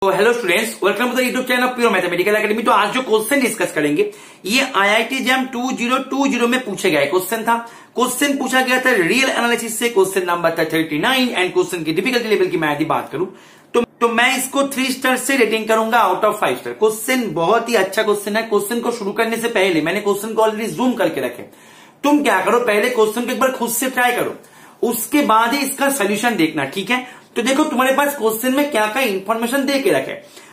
तो hello students, welcome to the YouTube channel Pure Mathematical Academy. तो आज जो क्वेश्चन डिस्कस करेंगे ये आईआईटी जैम 2020 में पूछे गए क्वेश्चन था। क्वेश्चन पूछा गया था रियल एनालिसिस से, क्वेश्चन नंबर था 39 एंड क्वेश्चन की डिफिकल्टी लेवल की मैं यदि बात करूं तो मैं इसको 3 स्टार से रेटिंग करूंगा आउट ऑफ 5 स्टार। क्वेश्चन बहुत ही अच्छा क्वेश्चन है। क्वेश्चन को शुरू करने से पहले मैंने क्वेश्चन को ऑलरेडी जूम करके रखे। तुम क्या करो, पहले क्वेश्चन को एक बार खुद से ट्राई करो, उसके बाद ही इसका सोल्यूशन देखना, ठीक है। तो देखो तुम्हारे पास क्वेश्चन में क्या क्या इंफॉर्मेशन दे के रखे।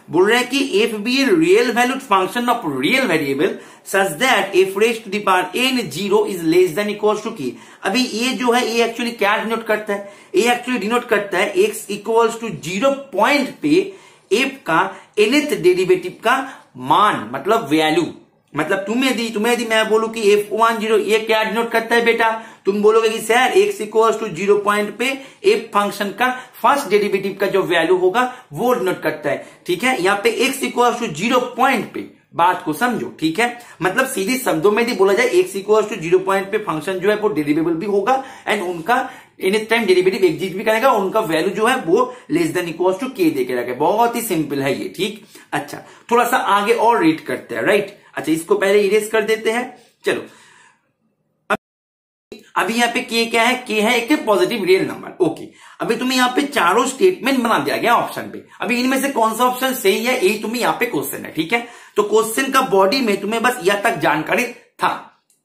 बोल रहे हैं कि F be real valued function of real variable such that F raise to the power N zero is less than equal to K. अभी ये जो है ये एक्चुअली क्या डिनोट करता है, ये एक्चुअली डिनोट करता है एक्स इक्वल्स टू 0 पॉइंट पे एफ का nth डेरिवेटिव का मान, मतलब वैल्यू। मतलब तुम्हें यदि मैं बोलूं कि f10 ये क्या डिनोट करता है बेटा, तुम बोलोगे कि sir x equals to 0 point पे f फंक्शन का फर्स्ट डेरिवेटिव का जो वैल्यू होगा वो डिनोट करता है, ठीक है। यहाँ पे x इक्वल्स टू 0 पॉइंट पे, बात को समझो, ठीक है। मतलब सीधी शब्दों में यदि बोला जाए x इक्वल्स टू 0 पॉइंट पे फंक्शन जो है वो डेरिवेबल भी होगा एंड उनका एनी टाइम डेरिवेटिव एग्जिस्ट भी करेगा, उनका वैल्यू जो है वो less than equals to k देके रखे। बहुत ही सिंपल है ये, ठीक। अच्छा, थोड़ा सा आगे और रीड करते हैं, राइट। अच्छा, इसको पहले इरेज कर देते हैं। चलो, अभी यहाँ पे k क्या है, k है एक पॉजिटिव रियल नंबर, ओके। अभी तुम्हें यहाँ पे चारों स्टेटमेंट बना दिया गया ऑप्शन पे। अभी इनमें से कौन सा ऑप्शन सही है यही तुम्हें यहाँ पे क्वेश्चन है, ठीक है। तो क्वेश्चन का बॉडी में तुम्हें बस यह तक जानकारी था।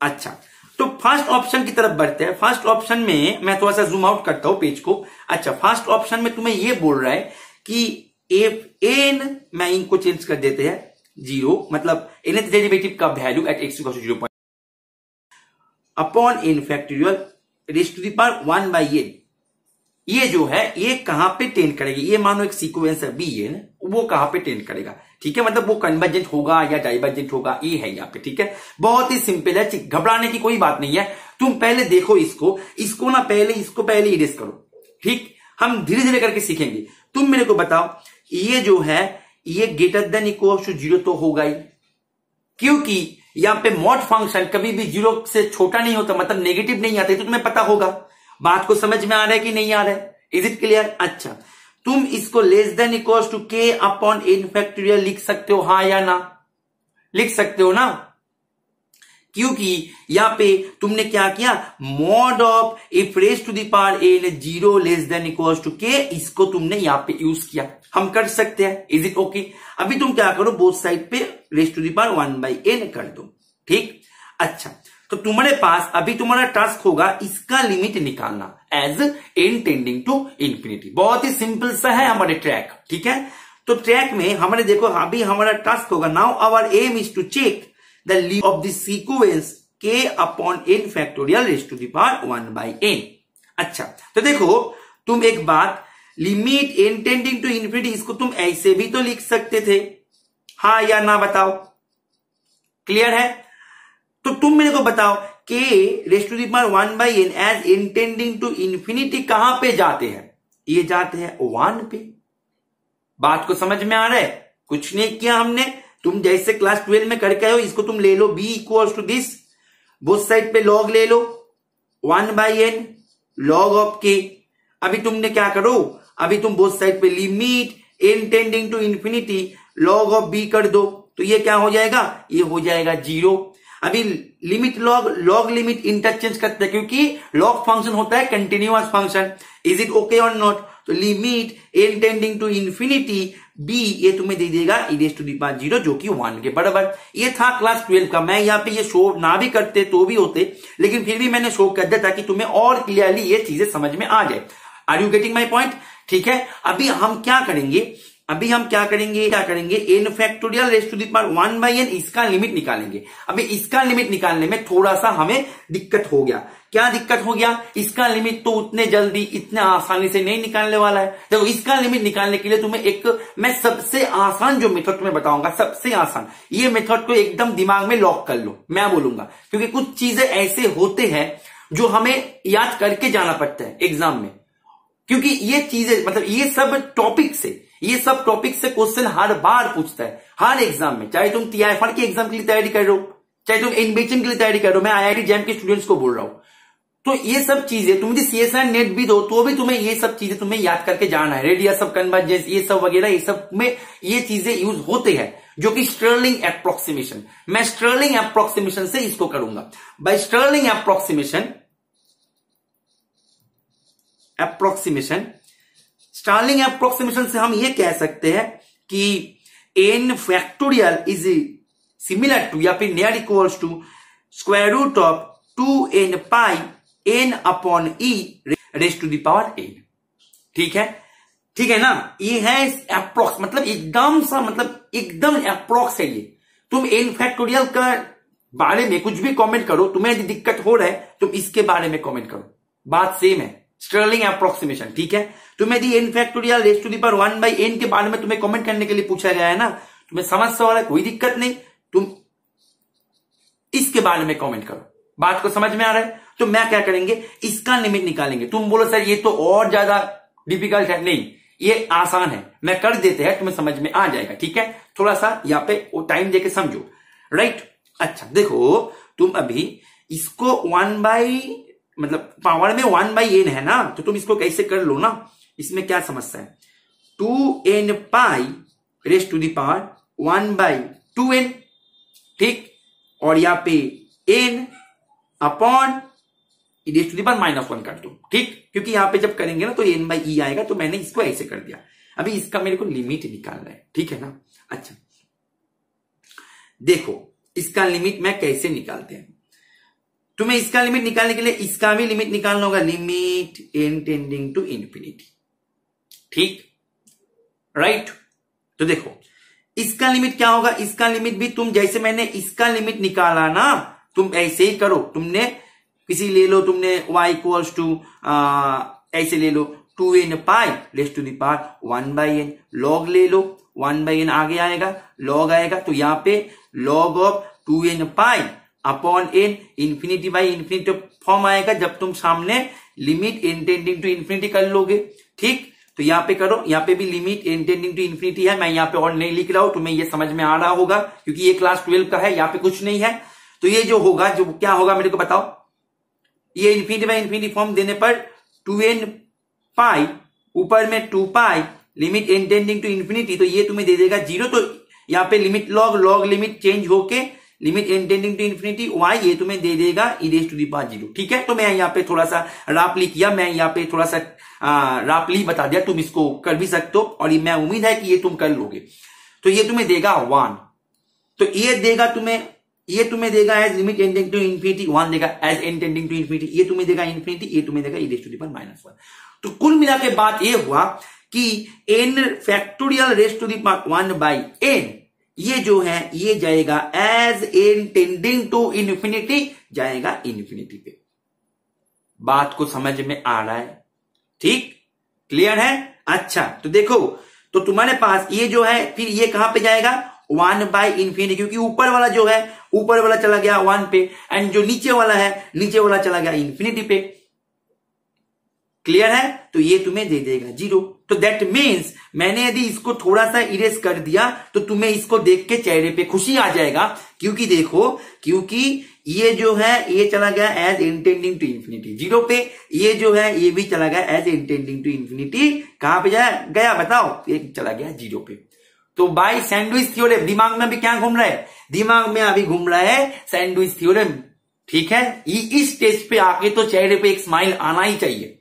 अच्छा, तो फर्स्ट ऑप्शन की तरफ बढ़ते हैं। फर्स्ट ऑप्शन में मैं थोड़ा सा जूम आउट करता हूं पेज को। अच्छा, फर्स्ट ऑप्शन में तुम्हें ये बोल रहा है कि एफ एन, मैं इनको चेंज कर देते हैं 0, मतलब nth डेरिवेटिव का value at x equal to 0 upon n factorial raise to the power 1 by n। ये जो है ये कहां पे टेंड करेगी, ये मानो एक सीक्वेंस है bn, वो कहां पे टेंड करेगा, ठीक है। मतलब वो कन्वर्जेंट होगा या डाइवर्जेंट होगा, ये है यहाँ पे, ठीक है। बहुत ही सिंपल है, घबराने की कोई बात नहीं है। तुम पहले देखो इसको ना पहले इरेज करो, ठीक। हम धीरे धीरे करके सीखेंगे। तुम मेरे को बताओ, ये जो है ये ग्रेटर देन इक्वल टू 0 तो होगा ही, क्योंकि यहां पे मॉड फंक्शन कभी भी 0 से छोटा नहीं होता, मतलब नेगेटिव नहीं आता, तो तुम्हें पता होगा। बात को समझ में आ रहा है कि नहीं आ रहा है, इज इट क्लियर। अच्छा, तुम इसको less than equal to k upon n factorial लिख सकते हो, हाँ या ना, लिख सकते हो ना, क्योंकि यहां पे तुमने क्या किया, mod of F raise to the power n 0 less than equal to k, इसको तुमने यहां पे यूज किया। हम कर सकते हैं, इज इट ओके। अभी तुम क्या करो, बोथ साइड पे raise to the power 1 by n कर दो, ठीक। अच्छा, तो तुम्हारे पास अभी तुम्हारा टास्क होगा इसका लिमिट निकालना as n tending to infinity. बहुत ही सिंपल सा है हमारे ट्रैक, ठीक है। तो ट्रैक में हमारे देखो, अभी हमारा टास्क होगा, now our aim is to check the limit of the sequence k upon n factorial raise to the power 1 by n। अच्छा, तो देखो तुम एक बात, limit n tending to infinity, इसको तुम ऐसे भी तो लिख सकते थे, हाँ या ना, बताओ, क्लियर है। तो तुम मेरे को बताओ k raise to the power 1 by n as n tending to infinity कहां पे जाते हैं, ये जाते हैं 1 पे। बात को समझ में आ रहा है, कुछ नहीं किया हमने, तुम जैसे क्लास 12 में करके आए हो, इसको तुम ले लो b equals to this, both side पे लॉग ले लो 1 by n log of k। अभी तुमने क्या करो, अभी तुम बोथ साइड पे limit n tending to infinity log of b कर दो, तो ये क्या हो जाएगा, ये हो जाएगा 0। अभी लिमिट लॉग लिमिट इंटरचेंज करते हैं, क्योंकि लॉग फंक्शन होता है continuous function, is it okay और नॉट। तो limit n tending to infinity b, ये तुम्हें दे देगा e raise to the power 0 जो कि 1 के बराबर। ये था क्लास 12 का। मैं यहाँ पे ये शो ना भी करते तो भी होते, लेकिन फिर भी मैंने शो कर दिया ताकि तुम्हें और क्लियरली ये चीजें समझ में आ जाए। Are you getting my point, ठीक है। अभी हम क्या करेंगे, n factorial raise to the power 1 by n, इसका लिमिट निकालेंगे। अभी इसका लिमिट निकालने में थोड़ा सा हमें दिक्कत हो गया। क्या दिक्कत हो गया, इसका लिमिट तो उतने जल्दी इतने आसानी से नहीं निकालने वाला है। देखो, इसका लिमिट निकालने के लिए तुम्हें मैं सबसे आसान जो मेथड तुम्हें बताऊंगा, सबसे आसान, ये मेथड को एकदम दिमाग में लॉक कर लो, मैं बोलूंगा, क्योंकि कुछ चीजें ऐसे होते हैं जो हमें याद करके जाना पड़ता है एग्जाम में, क्योंकि ये चीजें, मतलब ये सब टॉपिक से क्वेश्चन हर बार पूछता है, हर एग्जाम में। चाहे तुम TIFR के एग्जाम के लिए तैयारी कर रहे हो, चाहे तुम एनबीएचएम के लिए तैयारी कर रहे हो, मैं आईआईटी जैम के स्टूडेंट्स को बोल रहा हूं, तो ये सब चीजें तुम यदि सीएसआर नेट भी दो तो भी तुम्हें ये सब चीजें तुम्हें याद करके जाना है। रेडियस ऑफ कन्वर्जेंस ये सब वगैरह, ये सब में ये चीजें यूज होते हैं, जो कि स्टर्लिंग एप्रोक्सीमेशन। मैं स्टर्लिंग एप्रोक्सीमेशन से इसको करूंगा। बाय स्टर्लिंग स्टर्लिंग एप्रोक्सीमेशन से हम ये कह सकते हैं कि n factorial is similar to या फिर near equals to square root of 2n pi n upon e raise to the power n। ठीक है ना। ये है अप्रोक्स, मतलब एकदम अप्रोक्स है ये। तुम n फैक्टोरियल का बारे में कुछ भी कमेंट करो, तुम्हें यदि दिक्कत हो रहा है तुम इसके बारे में कमेंट करो, बात सेम है। स्टर्लिंग एप्रोक्सीमेशन, ठीक है। तुम्हें यदि n factorial raise to the power 1 by n के बारे में तुम्हें कमेंट करने के लिए पूछा गया है ना, तुम्हें समझ से हो रहा है, कोई दिक्कत नहीं, तुम इसके बारे में कमेंट करो। बात को समझ में आ रहा है? तो मैं क्या करेंगे, इसका लिमिट निकालेंगे। तुम बोलो सर ये तो और ज्यादा डिफिकल्ट है, नहीं ये आसान है, मैं कर देते हैं, तुम्हें समझ में आ जाएगा। ठीक है, थोड़ा सा यहाँ पे टाइम देके समझो, राइट। अच्छा देखो, तुम अभी इसको 1 बाई मतलब पावर में 1 बाई n है ना, तो तुम इसको कैसे कर लो ना, इसमें क्या समस्या है, 2n pi raise to the power 1 by 2n, ठीक। और यहाँ पे n upon raise to the power -1 कर दो, ठीक। क्योंकि यहाँ पे जब करेंगे ना तो n बाई e आएगा, तो मैंने इसको ऐसे कर दिया। अभी इसका मेरे को लिमिट निकालना है, ठीक है ना। अच्छा देखो, इसका लिमिट मैं कैसे निकालते हैं, तुम्हें इसका लिमिट निकालने के लिए इसका भी लिमिट निकालना होगा, limit n tending to infinity, ठीक, राइट। तो देखो इसका लिमिट क्या होगा, इसका लिमिट भी तुम जैसे मैंने इसका लिमिट निकाला ना, तुम ऐसे ही करो। तुमने किसी ले लो, तुमने y इक्वल्स टू ऐसे ले लो 2n pi raise to the power 1 by n, log ले लो, 1 बाई n आगे आएगा, लॉग आएगा, तो यहाँ पे log of 2n pi upon n infinity by infinity form आएगा जब तुम सामने limit n tending to infinity कर लोगे, ठीक। तो यहाँ पे करो, यहाँ पे भी limit n tending to infinity है, मैं यहाँ पे और नहीं लिख रहा हूं, तुम्हें ये समझ में आ रहा होगा क्योंकि ये क्लास 12 का है, यहाँ पे कुछ नहीं है। तो ये जो होगा, जो क्या होगा मेरे को बताओ, ये इंफिनिटी बाई इंफिनिटी फॉर्म देने पर 2n पाई ऊपर में 2 pi limit n tending to infinity, तो ये तुम्हें दे देगा 0। तो यहाँ पे लिमिट लॉग लिमिट चेंज होके limit n tending to infinity y, ये तुम्हें दे देगा e raise to the power 0, ठीक है। तो मैं यहाँ पे थोड़ा सा रापली किया, मैं यहाँ पे थोड़ा सा रापली बता दिया, तुम इसको कर भी सकते हो और ये मैं उम्मीद है कि ये तुम कर लोगे। तो ये तुम्हें देगा 1, तो ये देगा तुम्हें, ये तुम्हें देगा as limit n tending to infinity, 1 देगा as n tending to infinity, ये तुम्हें देगा इंफिनिटी, ये तुम्हें देगा e raise to the power -1। तो कुल मिला के बात ये हुआ कि n factorial raise to the power 1 by n, ये जो है ये जाएगा as n tending to infinity, जाएगा इंफिनिटी पे। बात को समझ में आ रहा है, ठीक, क्लियर है। अच्छा तो देखो, तो तुम्हारे पास ये जो है फिर ये कहां पे जाएगा, 1 बाई इंफिनिटी, क्योंकि ऊपर वाला जो है ऊपर वाला चला गया 1 पे, एंड जो नीचे वाला है नीचे वाला चला गया इंफिनिटी पे, क्लियर है। तो ये तुम्हें दे देगा 0। तो दैट मीन्स मैंने यदि इसको थोड़ा सा इरेज कर दिया तो तुम्हें इसको देख के चेहरे पे खुशी आ जाएगा, क्योंकि देखो, क्योंकि ये जो है ये चला गया एज इंटेंडिंग टू इंफिनिटी 0 पे, ये जो है ये भी चला गया एज इंटेंडिंग टू इंफिनिटी, कहां पे गया बताओ, ये चला गया 0 पे। तो बाय सैंडविच थ्योरम, दिमाग में अभी क्या घूम रहा है, दिमाग में अभी घूम रहा है सैंडविच थ्योरम, ठीक है। इस स्टेज पे आके तो चेहरे पे एक स्माइल आना ही चाहिए।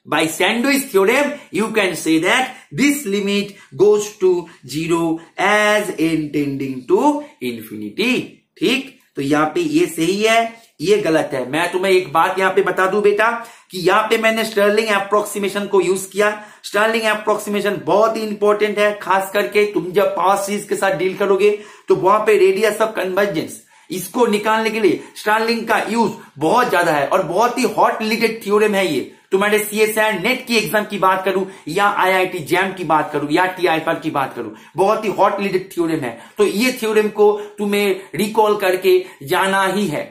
By Sandwich theorem, you can say that this limit goes to 0 as n tending to infinity, ठीक। तो यहाँ पे ये सही है, ये गलत है। मैं तुम्हें एक बात यहाँ पे बता दूं बेटा, कि यहाँ पे मैंने स्टर्लिंग एप्रोक्सीमेशन को यूज किया। स्टर्लिंग एप्रोक्सीमेशन बहुत ही इंपॉर्टेंट है, खास करके तुम जब पावर सीरीज के साथ डील करोगे तो वहां पे रेडियस ऑफ कन्वर्जेंस, इसको निकालने के लिए स्टर्लिंग का यूज बहुत ज्यादा है और बहुत ही हॉट रिलेटेड थ्योरम है ये। तुम्हारे सीएसआर नेट की एग्जाम की बात करूं या आईआईटी जैम की बात करूं या टीआईफआर की बात करूं, बहुत ही हॉट रिलेटेड थ्योरम है। तो ये थ्योरम को तुम्हें रिकॉल करके जाना ही है।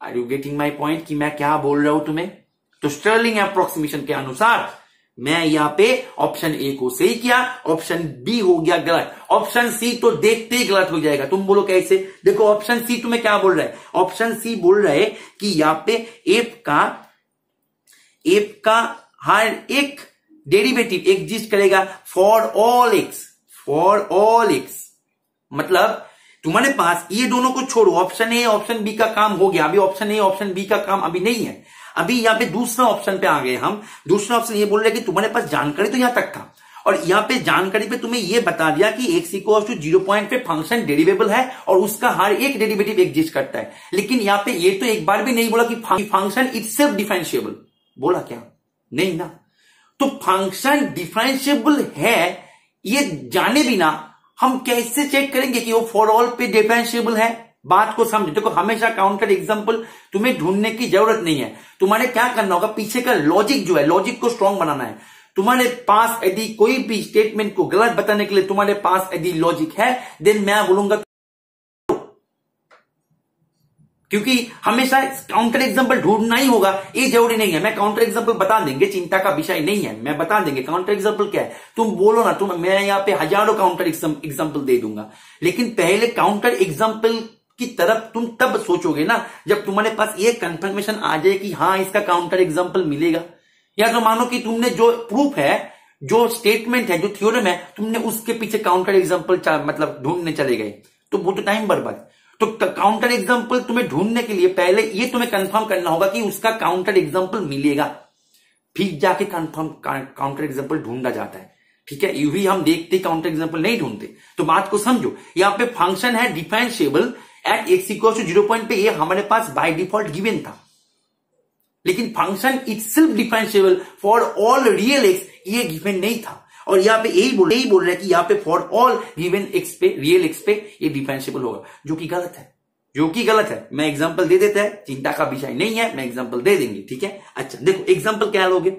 Are you getting my point कि मैं क्या बोल रहा हूं तुम्हें। तो स्टर्लिंग एप्रोक्सीमेशन के अनुसार मैं यहाँ पे ऑप्शन ए को सही किया, ऑप्शन बी हो गया गलत, ऑप्शन सी तो देखते ही गलत हो जाएगा। तुम बोलो कैसे? देखो ऑप्शन सी तुम्हें क्या बोल रहा है, ऑप्शन सी बोल रहा है कि यहाँ पे एफ का हर एक डेरिवेटिव एग्जिस्ट करेगा फॉर ऑल एक्स। मतलब तुम्हारे पास ये दोनों को छोड़ो, ऑप्शन ए ऑप्शन बी का काम हो गया, अभी ऑप्शन ए ऑप्शन बी का काम अभी नहीं है। अभी यहाँ पे दूसरा ऑप्शन पे आ गए हम। दूसरा ऑप्शन ये बोल रहे हैं कि तुम्हारे पास जानकारी तो यहां तक था, और यहाँ पे जानकारी पे तुम्हें ये बता दिया कि x इक्वल टू 0 पॉइंट पे फंक्शन डेरिवेबल है और उसका हर एक डेरिवेटिव एग्जिस्ट करता है। लेकिन यहाँ पे ये तो एक बार भी नहीं बोला कि फंक्शन इटसेल्फ डिफरेंशिएबल। बोला क्या? नहीं ना। तो फंक्शन डिफरेंशिएबल है ये जाने बिना हम कैसे चेक करेंगे कि वो फॉर ऑल पे डिफरेंशिएबल है? बात को समझो। देखो हमेशा काउंटर एग्जांपल तुम्हें ढूंढने की जरूरत नहीं है। तुम्हारे क्या करना होगा, पीछे का लॉजिक जो है, लॉजिक को स्ट्रांग बनाना है। तुम्हारे पास यदि कोई भी स्टेटमेंट को गलत बताने के लिए तुम्हारे पास यदि लॉजिक है, देन मैं बोलूंगा, क्योंकि हमेशा काउंटर एग्जांपल ढूंढना ही होगा ये जरूरी नहीं है। मैं काउंटर एग्जांपल बता देंगे, चिंता का विषय नहीं है, मैं बता देंगे काउंटर एग्जांपल क्या है। तुम बोलो ना, मैं यहाँ पे हजारों काउंटर एग्जांपल दे दूंगा, लेकिन पहले काउंटर एग्जांपल की तरफ तुम तब सोचोगे ना जब तुम्हारे पास ये कंफर्मेशन आ जाए कि हाँ इसका काउंटर एग्जांपल मिलेगा। या तो मानो कि तुमने जो प्रूफ है, जो स्टेटमेंट है, जो थ्योरम है, तुमने उसके पीछे काउंटर एग्जांपल मतलब ढूंढने चले गए, तो वो तो टाइम बर्बाद। तो काउंटर एग्जांपल तुम्हें ढूंढने के लिए पहले ये तुम्हें कंफर्म करना होगा कि उसका काउंटर एग्जांपल मिलेगा, फिर जाके काउंटर एग्जांपल ढूंढा जाता है। ठीक है, यूं ही हम देखते काउंटर एग्जांपल नहीं ढूंढते। तो बात को समझो, यहां पे फंक्शन है differentiable at x equal to 0 point पे, ये हमारे पास बाय डिफॉल्ट गिवन था। लेकिन function itself differentiable for all real x ये गिवन नहीं था। और यहाँ पे यही बोल रहे हैं कि यहाँ पे फॉर ऑल गिवन एक्स पे, रियल एक्स पे ये डिफरेंशिएबल होगा, जो कि गलत है। मैं एग्जांपल दे देता है, चिंता का विषय नहीं है, मैं एग्जांपल दे देंगे। ठीक है, अच्छा देखो एग्जांपल क्या लोगे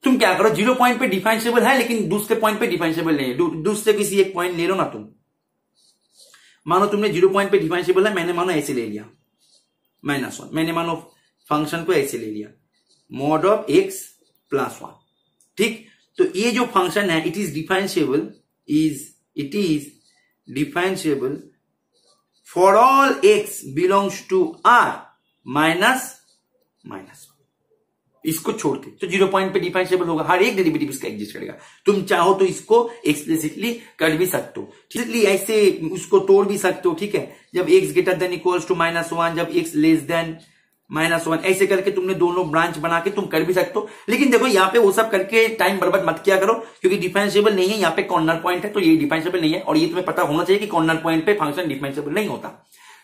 तुम, क्या करो, 0 पॉइंट पे डिफरेंशिएबल है लेकिन दूसरे पॉइंट पे डिफरेंशिएबल नहीं है। दूसरे किसी एक पॉइंट ले लो ना तुम। मानो तुमने 0 पॉइंट पे डिफरेंशिएबल है, मैंने मानो ऐसे ले लिया -1, मैंने मानो फंक्शन को ऐसे ले लिया mod ऑफ x प्लस 1। ठीक, तो ये जो फंक्शन है it is differentiable for all x belongs to r minus 1, इसको छोड़ के। तो 0 पॉइंट पे डिफरेंशिएबल होगा, हर एक डेरिवेटिव इसका एग्जिस्ट करेगा। तुम चाहो तो इसको एक्सप्लिसिटली कर भी सकते हो, इसलिए ऐसे उसको तोड़ भी सकते हो। ठीक है, जब x greater than equals to -1, जब x लेस देन -1, ऐसे करके तुमने दोनों ब्रांच बना के तुम कर भी सकते हो। लेकिन देखो यहाँ पे वो सब करके टाइम बर्बाद मत किया करो, क्योंकि डिफरेंशिएबल नहीं है, यहाँ पे कॉर्नर पॉइंट है, तो ये डिफरेंशिएबल नहीं है। और ये तुम्हें पता होना चाहिए कि कॉर्नर पॉइंट पे फंक्शन डिफरेंशिएबल नहीं होता।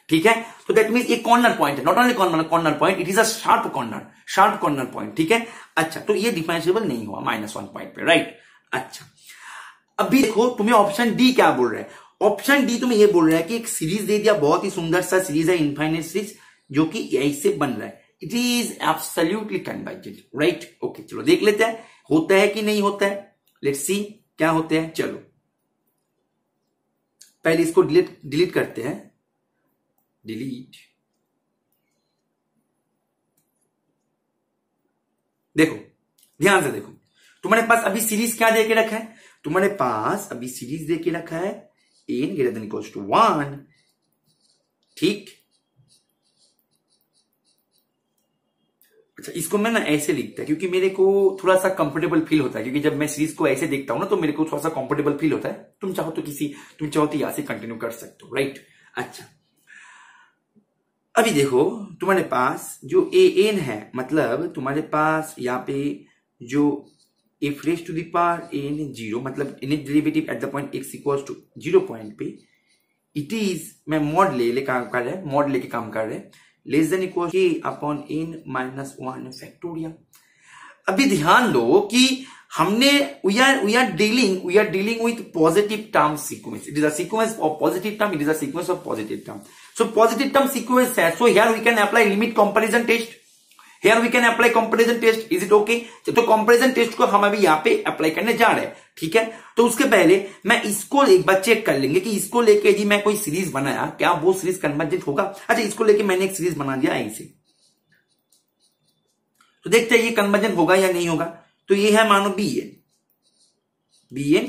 ठीक है, तो दैट मींस ये कॉर्नर पॉइंट है, not only corner point, it is a sharp corner point. ठीक है, अच्छा तो ये डिफरेंशिएबल नहीं हुआ -1 पॉइंट पे, राइट। अच्छा अभी देखो तुम्हें ऑप्शन डी क्या बोल रहा है। ऑप्शन डी तुम्हें ये बोल रहा है कि एक सीरीज दे दिया, बहुत ही सुंदर सा सीरीज है, इनफाइनाइट सीरीज, जो कि ऐसे बन रहा है। It is absolutely convergent, right. Okay चलो देख लेते हैं होता है कि नहीं होता है। लेट्स सी क्या होते हैं। चलो पहले इसको डिलीट करते हैं, डिलीट। देखो ध्यान से देखो, तुम्हारे पास अभी सीरीज क्या दे के रखा है, तुम्हारे पास अभी सीरीज दे के रखा है n greater than equals to 1। ठीक, अच्छा इसको मैं ना ऐसे लिखता है क्योंकि मेरे को थोड़ा सा कंफर्टेबल फील होता है, क्योंकि जब मैं सीरीज को ऐसे देखता हूं ना तो मेरे को थोड़ा सा कंफर्टेबल फील होता है। तुम चाहो तो यहां से कंटिन्यू कर सकते हो, राइट। अच्छा अभी देखो तुम्हारे पास जो an है, मतलब तुम्हारे पास यहाँ पे जो f raise to the power n 0, मतलब nth derivative at the point x equals to 0 point पे, इट इज, मैं मॉड लेके काम कर रहे less than equal k upon n -1 factorial. अभी ध्यान दो कि हमने we are dealing with positive term sequence. It is a sequence of positive term, it is a sequence of positive term. So positive term sequence है, so here we can apply limit comparison test, here we can apply comparison test. Is it okay? तो comparison test को हम अभी यहाँ पे apply करने जा रहे हैं। ठीक है, तो उसके पहले मैं इसको एक बार चेक कर लेंगे कि इसको लेके जी मैं कोई सीरीज बनाया, क्या वो सीरीज कन्वर्जेंट होगा। अच्छा इसको लेके मैंने एक सीरीज बना दिया ऐसे, तो देखते हैं ये कन्वर्जेंट होगा या नहीं होगा। तो ये है मानो bn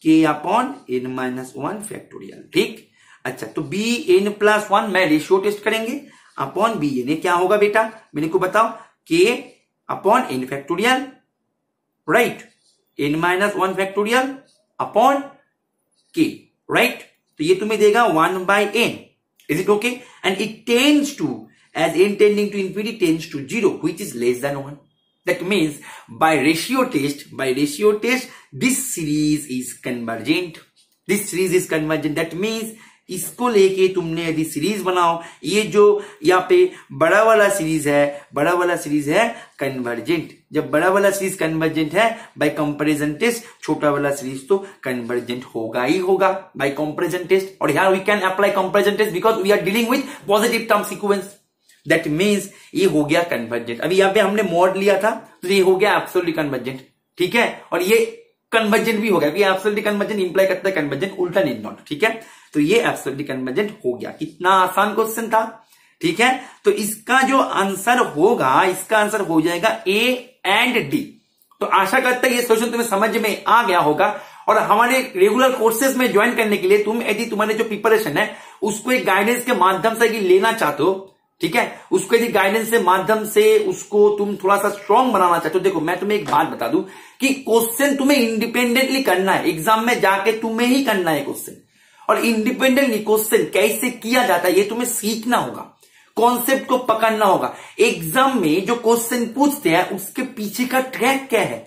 k upon n minus 1 factorial. ठीक, अच्छा तो bn प्लस 1 मैं रेशियो टेस्ट करेंगे अपॉन bn, ये क्या होगा बेटा मेरे को बताओ, k upon n factorial, right, n minus 1 factorial upon k, right, तो ये तुम्हें देगा 1 by n, is it okay, and it tends to as n tending to infinity tends to 0 which is less than 1. That means by ratio test this series is convergent. This series is convergent. That means इसको लेके तुमने यदि series बनाओ, ये जो यहाँ पे बड़ा वाला सीरीज है कन्वर्जेंट। जब बड़ा वाला सीरीज कन्वर्जेंट है बाय कंपैरिजन टेस्ट, छोटा वाला सीरीज तो कन्वर्जेंट होगा ही होगा बाय कंपैरिजन टेस्ट। और यहाँ we can apply comparison test because we are dealing with positive term sequence. That means ये हो गया कन्वर्जेंट। अभी यहाँ पे हमने मॉड लिया था तो ये हो गया एब्सोल्युटली कन्वर्जेंट, ठीक है, और ये कन्वर्जेंट भी हो गया, एब्सोल्युटली कन्वर्जेंट इंप्लाई करता है कन्वर्जेंट, उल्टा नीड नॉट, ठीक है, तो ये एब्सोल्युटली कन्वर्जेंट हो गया। कितना आसान क्वेश्चन था, ठीक है, तो इसका जो आंसर होगा, इसका आंसर हो जाएगा ए एंड डी। तो आशा करता है ये सोल्यूशन तुम्हें समझ में आ गया होगा। और हमारे रेगुलर कोर्सेज में ज्वाइन करने के लिए तुम यदि तुम्हारे जो प्रिपरेशन है उसको एक गाइडेंस के माध्यम से लेना चाहते हो, ठीक है, उसको यदि गाइडेंस के माध्यम से उसको तुम थोड़ा सा स्ट्रांग बनाना चाहते हो, देखो मैं तुम्हें एक बात बता दूं कि क्वेश्चन तुम्हें इंडिपेंडेंटली करना है, एग्जाम में जाके तुम्हें ही करना है क्वेश्चन, और इंडिपेंडेंटली क्वेश्चन कैसे किया जाता है ये तुम्हें सीखना होगा, कॉन्सेप्ट को पकड़ना होगा। एग्जाम में जो क्वेश्चन पूछते हैं उसके पीछे का ट्रैक क्या है,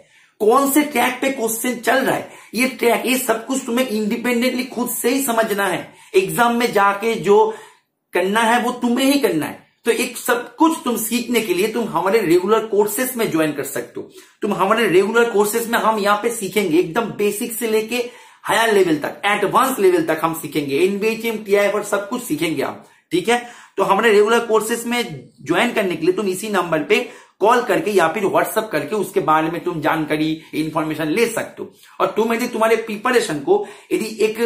कौन से ट्रैक पे क्वेश्चन चल रहा है, ये ट्रैक, ये सब कुछ तुम्हें इंडिपेंडेंटली खुद से ही समझना है। एग्जाम में जाके जो करना है वो तुम्हें ही करना है। तो एक सब कुछ तुम सीखने के लिए तुम हमारे रेगुलर कोर्सेज में ज्वाइन कर सकते हो। तुम हमारे रेगुलर कोर्सेज में हम यहाँ पे सीखेंगे एकदम बेसिक से लेके हायर लेवल तक, एडवांस लेवल तक हम सीखेंगे, एनबीएचएम टीआई पर सब कुछ सीखेंगे आप, ठीक है। तो हमारे रेगुलर कोर्सेज में ज्वाइन करने के लिए तुम इसी नंबर पे कॉल करके या फिर व्हाट्सएप करके उसके बारे में तुम जानकारी इंफॉर्मेशन ले सकते हो। और तुम यदि तुम्हारे प्रिपरेशन को यदि एक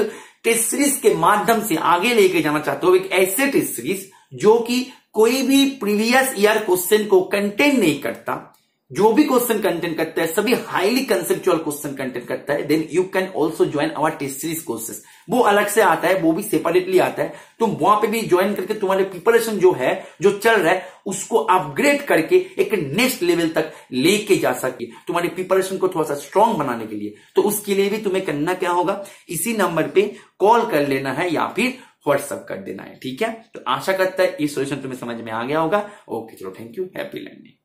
टेस्ट सीरीज के माध्यम से आगे लेके जाना चाहते हो, एक ऐसे टेस्ट सीरीज जो कि कोई भी प्रीवियस ईयर क्वेश्चन को कंटेन नहीं करता, जो भी क्वेश्चन कंटेंट करता है सभी हाईली कंसेप्चुअल क्वेश्चन कंटेंट करता है, then you can also join our test series courses. वो अलग से आता है, वो भी सेपरेटली आता है, तुम वहां पे भी ज्वाइन करके तुम्हारे प्रिपरेशन जो है, जो चल रहा है उसको अपग्रेड करके एक नेक्स्ट लेवल तक लेके जा सके, तुम्हारी प्रिपरेशन को थोड़ा सा स्ट्रांग बनाने के लिए। तो उसके लिए भी तुम्हें करना क्या होगा, इसी नंबर पे कॉल कर लेना है या फिर व्हाट्सएप कर देना है, ठीक है। तो आशा करता है ये सॉल्यूशन तुम्हें समझ में आ गया होगा। ओके चलो, थैंक यू, हैप्पी लर्निंग।